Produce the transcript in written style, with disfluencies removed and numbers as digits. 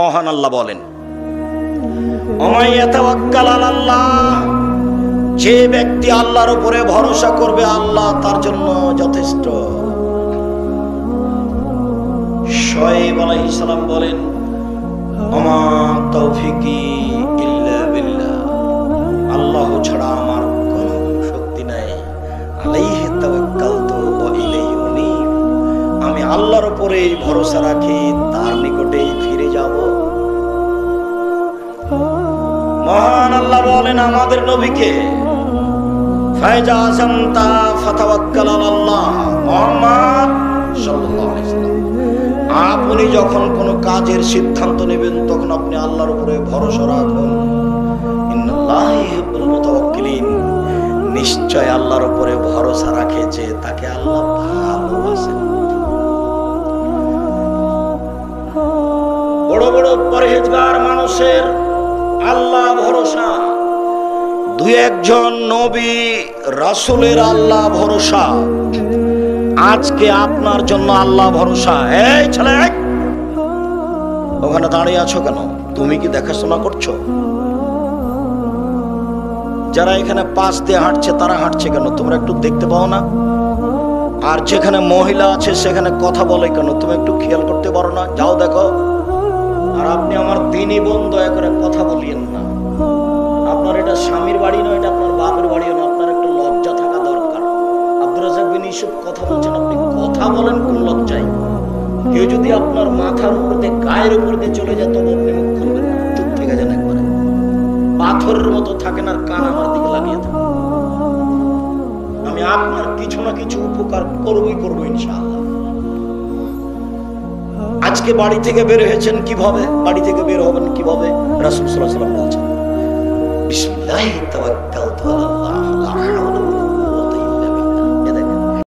মহান আল্লাহ বলেন, যে ব্যক্তি আল্লাহর উপরে ভরসা করবে আল্লাহ তার জন্য যথেষ্ট। শুআয়ব আলাইহিস সালাম বলেন, আমা তৌফিকি ইল্লা বিল্লাহ, আল্লাহ ছাড়া আমার কোনো শক্তি নাই। আলাইহি তাওয়াক্কালতু ওয়া ইলাইহি উনীব, আমি আল্লাহর উপরে ভরসা রাখি, তার নিকটেই ফিরে যাব। মহান আল্লাহ বলেন আমাদের নবীকে, ফাইজা আযামতা ফাতাওয়াক্কাল আলাল্লাহ, মুহাম্মদ সাল্লাল্লাহু আলাইহি ওয়াসাল্লাম, আপনি যখন কোনো কাজের সিদ্ধান্ত নেবেন তখন আপনি আল্লাহর উপরে ভরসা রাখুন। ইন্নাল্লাহা ইউহিব্বুল মুতাওয়াক্কিলিন, নিশ্চয় আল্লাহর উপরে ভরসা রাখে যে তাকে আল্লাহ ভালোবাসেন। বড় বড় পরহেজগার মানুষের আল্লাহ ভরসা, দুই একজন নবী রাসূলের আল্লাহ ভরসা, আজকে আপনার জন্য আল্লাহ ভরসা। এই ছেলে, ওখানে দাঁড়িয়ে আছো কেন? তুমি কি দেখাশোনা করছো? যারা এখানে পাশ দিয়ে হাঁটছে তারা হাঁটছে কেন? তোমরা একটু দেখতে পাও না? আর যেখানে মহিলা আছে সেখানে কথা বলে কেন? তুমি একটু খেয়াল করতে পারো না? যাও দেখো। আর আপনি আমার দিনই বোন, দয়া করে কথা বলিয়েন না। আপনার এটা স্বামীর বাড়ি নয়, এটা আপনার বাপের বাড়িও না। আপনার একটু লজ্জা থাকা দরকার। আব্দুর রাজ্জাক বিন ইউসুফ কথা বলছেন, আপনি কথা বলেন কোন লজ্জায়? কেউ যদি আপনার মাথার উপর দিয়ে, গায়ের উপর দিয়ে চলে যায় তবে আপনি মুখ খুলবেন না, চুপ থেকে যান একবারে। পাথরের মতো থাকেন আর কান আমার দিকে লাগিয়ে থাকেন। আমি আপনার কিছু না কিছু উপকার করবো ইনশাআল্লাহ। আজকে বাড়ি থেকে বের হয়েছেন কিভাবে? বাড়ি থেকে বের হবেন কিভাবে? রাসূল সাল্লাল্লাহু আলাইহি ওয়াসাল্লাম বলেছেন, বিসমিল্লাহি তাওয়াক্কালতু আলাল্লাহ,